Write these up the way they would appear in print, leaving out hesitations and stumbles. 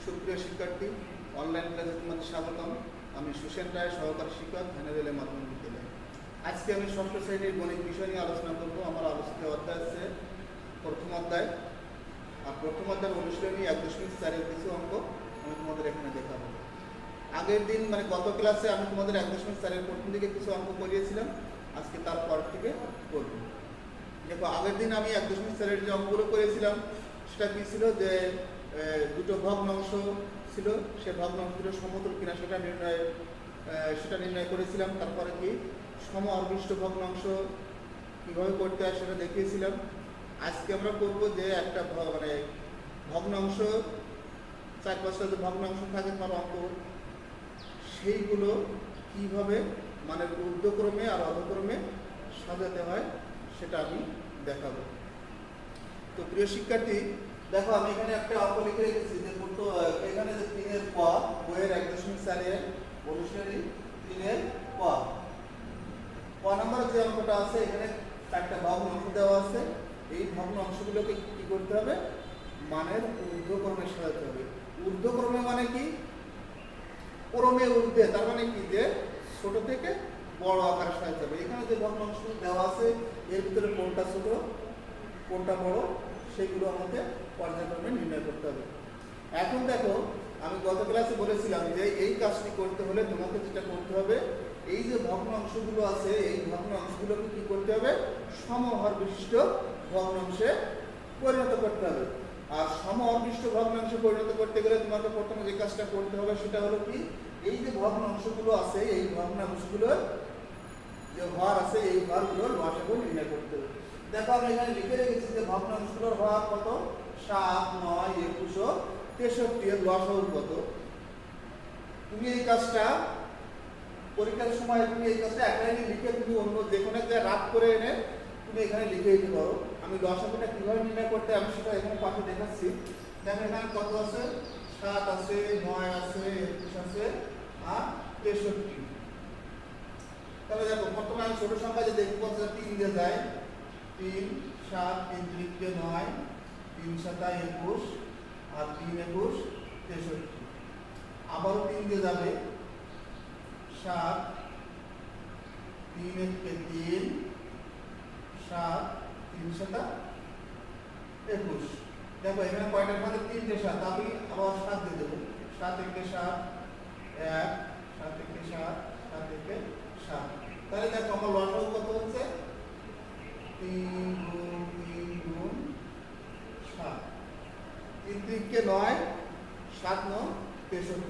সুপ্রিয় শিক্ষার্থী, অনলাইন ক্লাসে তোমাদের স্বাগতম। আমি সুসেন রায়, সহকারী শিক্ষক, ধানেরুলে মাধ্যমিক বিদ্যালয়। আজকে আমি ষষ্ঠ শ্রেণীর গণিত বিষয় নিয়ে আলোচনা করব। আমার আলোচিত অধ্যায় আছে প্রথম অধ্যায়। আর প্রথম অধ্যায়ের অনুশীলনী 1.4-এর কিছু অঙ্ক আমি তোমাদের এখানে দেখাবো। আগের দিন গত ক্লাসে আমি তোমাদের 1.4-এর প্রথম দিকে কিছু অঙ্ক করিয়েছিলাম। আজকে তারপর থেকে করব। দেখো, আগের দিন আমি 1.4-এর যে অঙ্কগুলো করেছিলাম সেটা কি ছিল, যে দুটো ভগ্নাংশ ছিল, সে ভগ্নাংশগুলো সমতুল কিনা সেটা নির্ণয় করেছিলাম। তারপরে কি সম অর্বিষ্ট ভগ্নাংশ কীভাবে করতে হয় সেটা দেখিয়েছিলাম। আজকে আমরা করব যে একটা ভগ্নাংশ, 4-5টা যে ভগ্নাংশ থাকে তার অঙ্ক, সেইগুলো কীভাবে ঊর্ধ্বক্রমে আর অধক্রমে সাজাতে হয় সেটা আমি দেখাবো। তো প্রিয় শিক্ষার্থী, দেখো আমি এখানে একটা অঙ্ক লিখে রেখেছি যে এখানে যে 3-এর ক, বইয়ের 1.4-এর অনুশীলনী 3-এর ক নম্বরের যে অঙ্কটা আছে, এখানে 4টা ভগ্নাংশ দেওয়া আছে। এই ভগ্নাংশগুলোকে কি করতে হবে? মানের ঊর্ধ্বক্রমে সাজাতে হবে। ঊর্ধ্বক্রমে মানে কি? ক্রমে ঊর্ধ্বে, তার মানে কি যে ছোট থেকে বড় আকারে সাজাতে হবে। এখানে যে ভগ্নাংশগুলো দেওয়া আছে এর ভিতরে কোনটা ছোট কোনটা বড় সেগুলো আমাদের পর্যায়ক্রমে নির্ণয় করতে হবে। এখন দেখো, আমি গত ক্লাসে বলেছিলাম যে এই কাজটি করতে হলে তোমাকে যেটা করতে হবে, এই যে ভগ্নাংশগুলো আছে এই ভগ্নাংশগুলোকে কি করতে হবে? সমহর বিশিষ্ট ভগ্নাংশে পরিণত করতে হবে। আর সমহর বিশিষ্ট ভগ্নাংশে পরিণত করতে গেলে তোমাকে প্রথমে যে কাজটা করতে হবে সেটা হলো কি, এই যে ভগ্নাংশগুলো আছে এই ভগ্নাংশগুলোর যে হর আছে এই হরগুলোর লসাগু নির্ণয় করতে হবে। দেখো আমি এখানে লিখে রেখেছি যে ভগ্নাংশগুলোর হর কত? 7, 9, 21 ও 63 এর লসাগু কত? তুমি এই কাজটা পরীক্ষার সময় এই কাজটা এক লাইনে লিখে তুমি অন্য যে কোনো একটা রাত করে এনে তুমি এখানে লিখে দিতে পারো। আমি লসাগুটা কিভাবে নির্ণয় করতে আমি সেটা এখানে পাশে দেখাচ্ছি। দেখো এখানে কত আছে? 7 আছে, 9 আছে, 21 আছে আর 63। তাহলে দেখো, প্রথমে আমি ছোট সংখ্যা যে দেখব 3 দিয়ে যায়। 3, 7, 3 3 9, 3 7 21 আর 3 21 63। আবারও 3 দিয়ে যাবে। 7, 3 1 3, 7, 3 7 21। দেখো এখানে কয়টার মধ্যে 3টে 7, আমি আবার 7 দিয়ে দেবো। 7 1 7 1, 7 1 7, 7 1 7। তাহলে দেখো আমার লসাগু কত হচ্ছে? 3 গুণ 3 গুণ 7, 3 3 9, 7 9 63।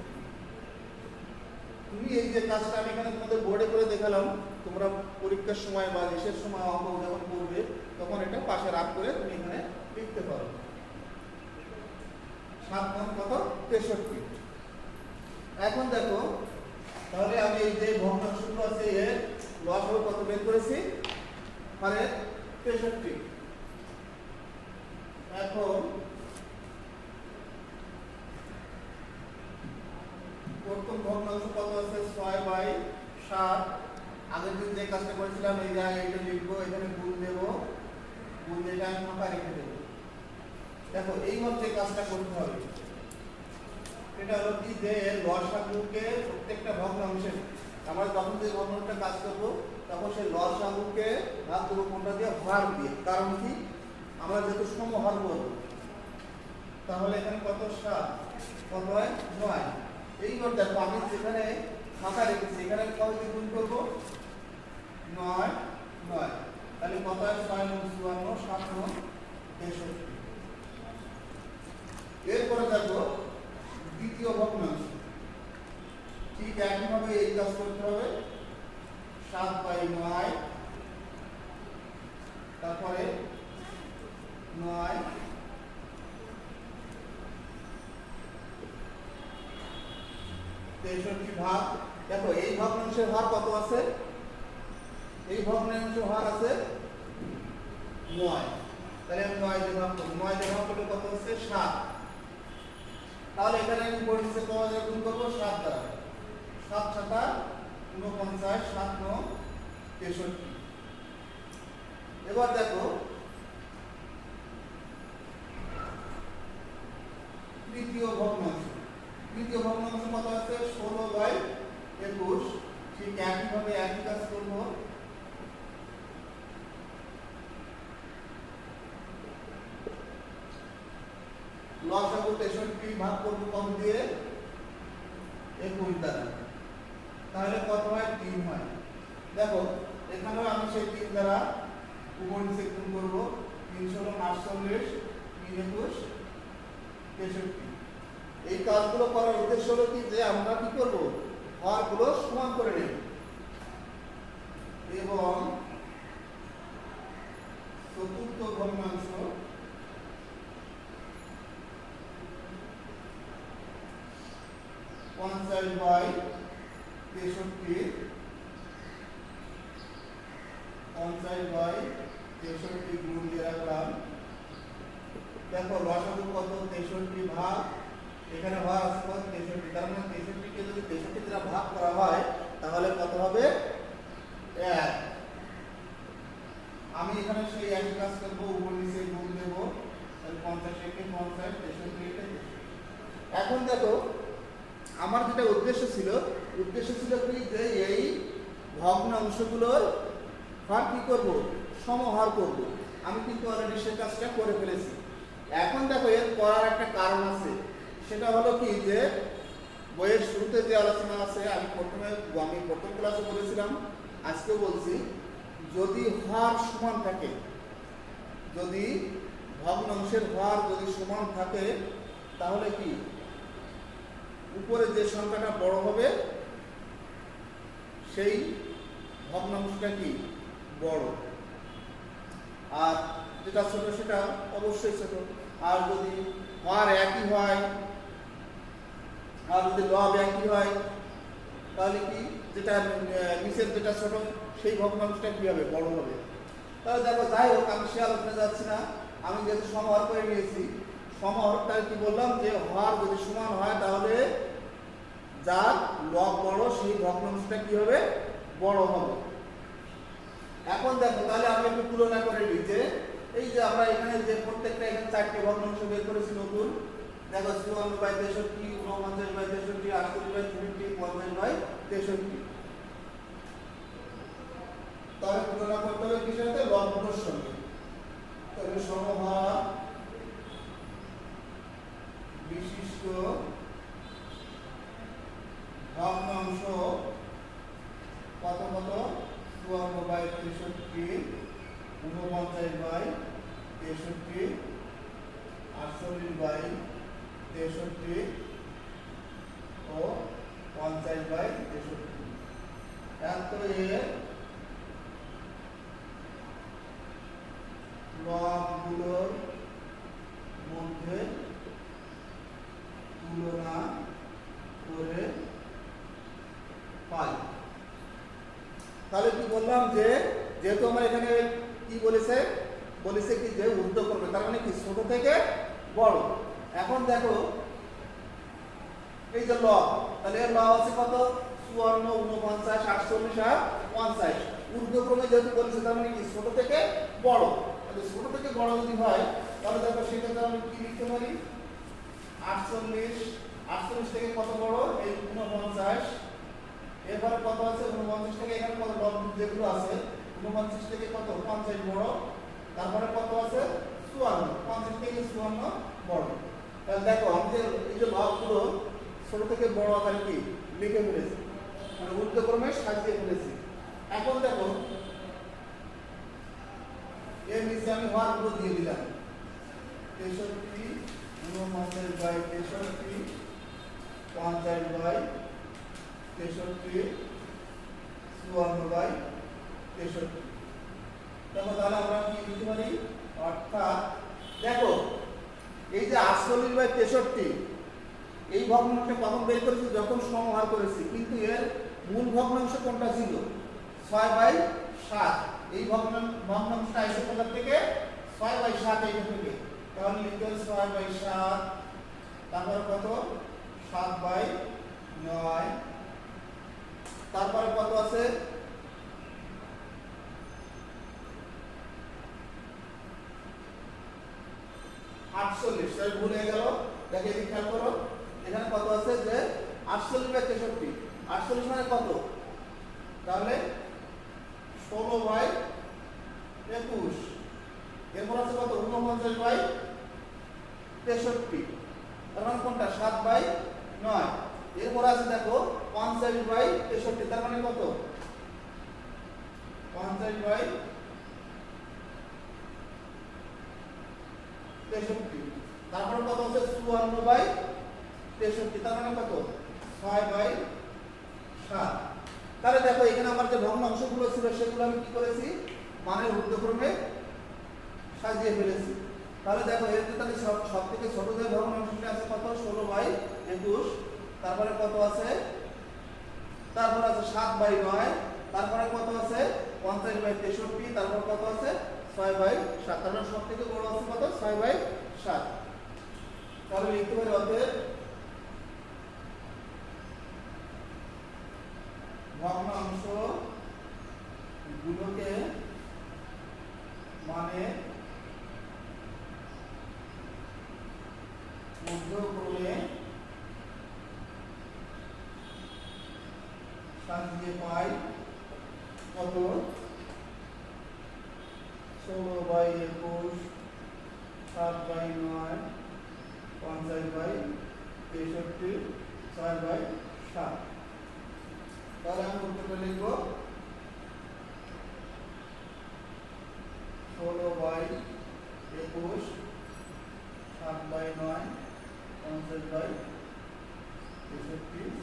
তুমি এই যে কাজটা আমি এখানে তোমাদের বোর্ডে করে দেখালাম, তোমরা পরীক্ষার সময় বা রিসের সময় অঙ্ক যখন করবে তখন এটা পাশে রাখ করে তুমি এখানে লিখতে পারো। 7 9 কত? 63। এখন দেখো, তাহলে আমি এই যে ভগ্নাংশগুলো আছে এর লসাগু কত বের করেছি? মানে 63। এখন প্রথম ভগ্নাংশ কত আছে? 6/7। আগের দিন যে কাজটা করেছিলাম এই জায়গায় এটা লিখবো, এখানে গুণ দেব, গুণ দিয়ে আমি ফাঁকা রেখে দেব। দেখো এইভাবে যে কাজটা করতে হবে এটা হলো কি, যে লসাগুকে প্রত্যেকটা ভগ্নাংশে আমরা যখন যে ভগ্নাংশটা কাজ করবো তখন সেই লসাগুকে ভাগ দেবো কোনটা দিয়ে? হর দিয়ে। কারণ কি, আমরা যেহেতু সমহর বলবো, তাহলে এখানে কত? 7 কত হয়? 9। এইবার দেখো আমি যেখানে ফাঁকা রেখেছি এখানে কত দিয়ে গুণ করবো? 9 9। তাহলে কত হয়? 6 9 54, 7 9 63। এরপরে দেখো দ্বিতীয় ভগ্নাংশ, ঠিক একইভাবে এই কাজ করতে হবে। 7/9, তারপরে 9 63 ভাগ। দেখো এই ভগ্নাংশের হার কত আছে? এই ভগ্নাংশের হার আছে 9। তাহলে আমি 9 দিয়ে ভাগ করব। 9 দিয়ে ভাগ করলে কত হচ্ছে? 7। তাহলে এখানে আমি বলছি কত দিয়ে গুণ করব? 7 দ্বারা। 7 7 49, 7 9 63। এবার দেখো তৃতীয় ভগ্নাংশ, তৃতীয় ভগ্নাংশ কত আছে 16/21। ঠিক একইভাবে একই কাজ করব। লসাগু 63 ভাগ করব কত দিয়ে 21 দ্বারা, তাহলে কত হয় 3 হয়। দেখো এখানেও আমি সেই 3 দ্বারা উপর নিচে গুণ করব। 3 × 48, 3 × 21 63। এই কাজগুলো করার উদ্দেশ্য হলো কি যে আমরা কি করব, হরগুলো সমান করে নেব এবং চতুর্থ ভগ্নাংশ 50/63 50/63 গুণ দিয়ে রাখলাম। দেখো লসাগু কত 63 ভাগ, এখানে ভাগ আছে কত 63, তার মানে 63 কে যদি 63 দ্বারা ভাগ করা হয় তাহলে কত হবে 1। আমি এখানে সেই একই কাজ করব, উপর নিচে গুণ দেব, তাহলে 50 কে 50 63 কে। এখন দেখো আমার যেটা উদ্দেশ্য ছিল কি যে এই ভগ্নাংশগুলোর হর কি করব, সমহর করব। আমি কিন্তু অলরেডি সেই কাজটা করে ফেলেছি। এখন দেখো এর করার একটা কারণ আছে, সেটা হলো কি যে বইয়ের শুরুতে যে আলোচনা আছে, আমি প্রথম ক্লাসে বলেছিলাম, আজকেও বলছি, যদি হর সমান থাকে, যদি ভগ্নাংশের হর যদি সমান থাকে তাহলে কি উপরে যে সংখ্যাটা বড় হবে সেই ভগ্নাংশটা কি বড়, আর যেটা ছোট সেটা অবশ্যই ছোট। আর যদি হর একই হয়, আর যদি লব একই হয়, তাহলে কি যেটা নিচের যেটা ছোট সেই ভগ্নাংশটা কি হবে, বড় হবে। তাহলে দেখো যাই হোক আমি সে আলোচনা যাচ্ছি না, আমি যেহেতু সমহর করে নিয়েছি, সমহরটা কি বললাম যে হর যদি সমান হয় তাহলে যার লব বড় সেই ভগ্নাংশটা কি হবে, বড় হবে। এখন দেখো তাহলে আমি একটু তুলনা করে নিই যে এই যে আমরা এখানে যে প্রত্যেকটা এখানে 4টে ভগ্নাংশ বের করেছি নতুন, দেখো 54/63, 49/63, 48/63, 50/63। তাহলে তুলনা করতে হবে কিসের সাথে, লবগুলোর সঙ্গে। তাহলে সমহর বিশিষ্ট ভগ্নাংশ কত কত 54/63, 49/63, 48/63 ও 50/63। এত এর লবগুলোর মধ্যে তুলনা করে পাই। তাহলে কি বললাম যে যেহেতু আমরা এখানে কি বলেছে কি যে ঊর্ধ্বক্রমে, তার মানে কি ছোট থেকে বড়। এখন দেখো এই যে লব, তাহলে এর লব আছে কত 54, 49, 48 আর 50। ঊর্ধ্বক্রমে যেহেতু বলেছে তার মানে কি ছোট থেকে বড়। তাহলে ছোট থেকে বড় যদি হয় তাহলে দেখো সেক্ষেত্রে আমি কি লিখতে পারি, 48 থেকে কত বড়, এই 49। এরপরে কত আছে 49 থেকে, এখানে কত লব যেগুলো আছে 49 থেকে কত 50 বড়। তারপরে কত আছে 54, 50 থেকে 54 বড়। তাহলে দেখো আমি যে এই যে লবগুলো ছোট থেকে বড় আকারে কি লিখে ফেলেছি, মানে ঊর্ধ্বক্রমে সাজিয়ে ফেলেছি। এখন দেখো এর নিচে আমি হরগুলো দিয়ে দিলাম, 63, 49/63, 50/63, 54/63। দেখো তাহলে আমরা কি লিখতে পারি, অর্থাৎ দেখো এই যে 48/63 এই ভগ্নাংশটা কখন বের করেছি, যখন সমহর করেছি, কিন্তু এর মূল ভগ্নাংশ কোনটা ছিল 6/7। এই ভগ্নাংশটা আসছে কোথা থেকে, 6/7 এইটা থেকে। তাহলে লিখতে হবে 6/7, তারপর কত 7/9, তারপরে কত আছে 48, তাই ভুল হয়ে গেল। দেখে এদিকে খেয়াল করো, এখানে কত আছে যে 48/63, 48 মানে কত, তাহলে 16/21, এরপর আছে কত 49/63, তার মানে কোনটা 7/9, এরপর আছে দেখো 50/63, তার মানে কত 50/63, তারপরে কত আছে 54/63, তার মানে কত 6/7। তাহলে দেখো এখানে আমার যে ভগ্নাংশগুলো ছিল সেগুলো আমি কি করেছি মানের ঊর্ধ্বক্রমে সাজিয়ে ফেলেছি। তাহলে দেখো এর তাহলে সব থেকে ছোট যে ভগ্নাংশটা আছে কত 16/21, তারপরে কত আছে, তারপরে আছে 7/9, তারপরে কত আছে 50/63, তারপর কত আছে 6/7, তাহলে সব থেকে বড় আছে কত 6/7। তাহলে লিখতে পারি অতএব ভগ্নাংশ গুলোকে মানে ঊর্ধ্বক্রমে সাজিয়ে পাই কত 16/21, 7/9, 50/63, 6/7। তাহলে আমি উত্তরটা লিখব 16/21, 7/9, 50/63,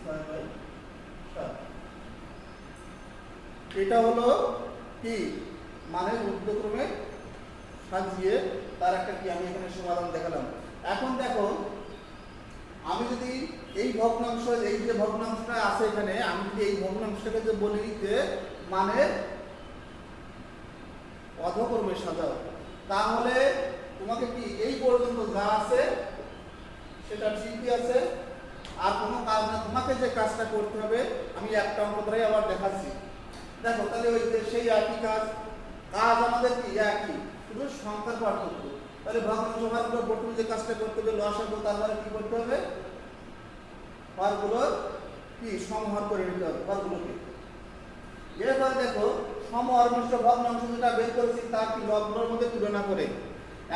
6/7। এটা হলো কি মানে ঊর্ধ্বক্রমে সাজিয়ে তার একটা কি আমি এখানে সমাধান দেখালাম। এখন দেখো আমি যদি এই ভগ্নাংশ, এই যে ভগ্নাংশটা আছে এখানে, আমি যদি এই ভগ্নাংশটাকে যে বলি যে মানে অধক্রমে সাজাও, তাহলে তোমাকে কি এই পর্যন্ত যা আছে সেটা ঠিকই আছে, আর কোনো কাজ না, তোমাকে যে কাজটা করতে হবে আমি একটা অঙ্ক ধরেই আবার দেখাচ্ছি। দেখো তাহলে ওই যে সেই একই কাজ আমাদের কি একই, শুধু সংখ্যার পার্থক্য। তাহলে ভগ্নাংশ ভাগগুলো প্রথমে যে কাজটা করতে হবে লসাগু, তারপরে কি করতে হবে ভাগগুলোর কি সমহর করে নিতে হবে ভাগগুলোকে। এরপরে দেখো সমহরমিশ্র ভগ্নাংশ যেটা বের করেছি তার কি লবগুলোর মধ্যে তুলনা করে।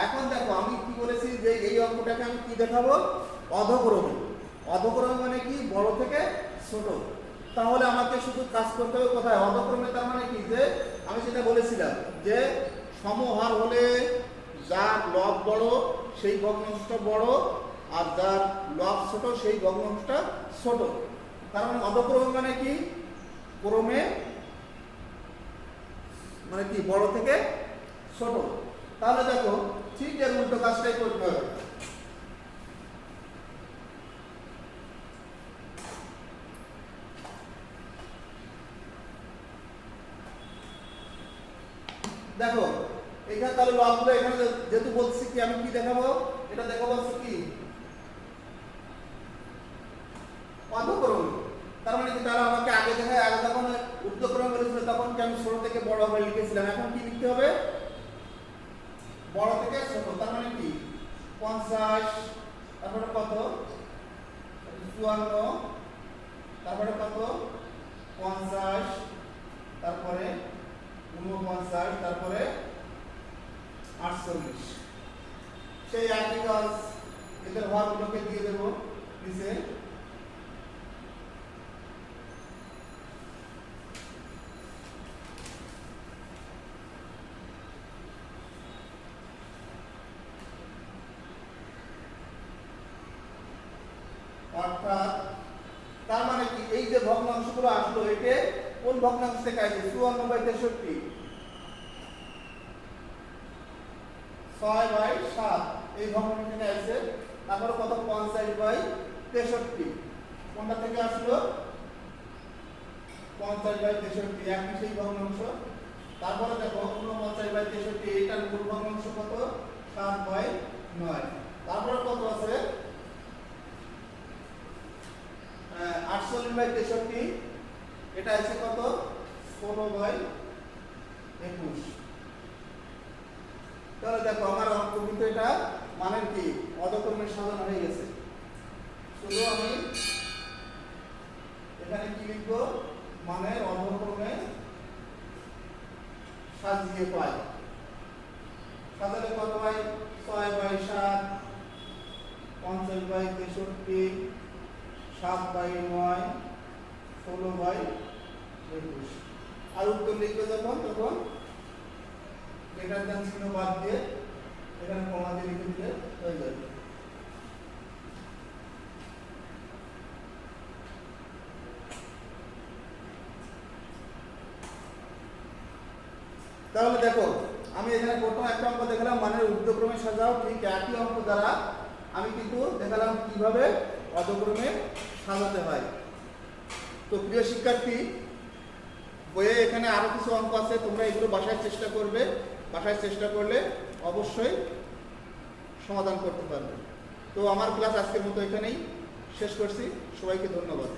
এখন দেখো আমি কি করেছি যে এই অঙ্কটাকে আমি কি দেখাবো অধক্রমে। অধক্রমে মানে কি বড় থেকে ছোট। তাহলে আমাকে শুধু কাজ করতে হবে কোথায় অধক্রমে, তার মানে কি যে আমি সেটা বলেছিলাম যে সমহার হলে যার লব বড় সেই ভগ্নাংশটা বড়, আর যার লব ছোট সেই ভগ্নাংশটা ছোট। তার মানে অধক্রমে মানে কি ক্রমে মানে কি বড় থেকে ছোট। তাহলে দেখো ঠিক এর উল্টো কাজটাই করতে হবে। দেখো এখানে তাহলে লবগুলো এখানে যেহেতু বলছি কি আমি কি দেখাবো, এটা দেখাবো কি অধক্রমে। তার মানে কি তারা আমাকে আগে দেখায়, আগে যখন ঊর্ধ্বক্রমে বলেছিল তখন কি আমি ছোট থেকে বড় হয়ে লিখেছিলাম, এখন কি লিখতে হবে বড় থেকে ছোট। তার মানে কি 50, তারপরে কত 54, তারপরে কত 50, তারপরে 49, তারপরে 48। সেই একই কাজ এদের ভাগগুলোকে দিয়ে দেব নিচে। অর্থাৎ তার মানে কি এই যে ভগ্নাংশগুলো আসলো এটা কোন ভগ্নাংশ থেকে আসছে 54/63, 6/7 এই ভগ্নাংশ থেকে আসছে। তারপরে কত 50/63 কোনটা থেকে আসলো 50/63 একই সেই ভগ্নাংশ। তারপরে দেখো 49/63 এটার মূল ভগ্নাংশ কত 7/9। তারপরে কত আছে 48/63 এটা আছে কত 16/21। তাহলে দেখো আমার অঙ্ক কিন্তু এটা মানে কি অধক্রমে সাজানো হয়ে গেছে। শুধু আমরা 50/63, 7/9, 16/21। আর উত্তর লিখবে যখন তখন গ্রেটার দ্যান চিহ্ন বাদ দিয়ে এখানে কমা দিয়ে লিখে দিলে হয়ে যাবে। তাহলে দেখো আমি এখানে প্রথম একটা অঙ্ক দেখালাম মানের ঊর্ধ্বক্রমে সাজাও, ঠিক একই অঙ্ক দ্বারা আমি কিন্তু দেখালাম কিভাবে অধক্রমে সাজাতে হয়। তো প্রিয় শিক্ষার্থী, বইয়ে এখানে আরো কিছু অঙ্ক আছে, তোমরা এগুলো বাসায় চেষ্টা করবে, বাসায় চেষ্টা করলে অবশ্যই সমাধান করতে পারবে। তো আমার ক্লাস আজকের মতো এখানেই শেষ করছি, সবাইকে ধন্যবাদ।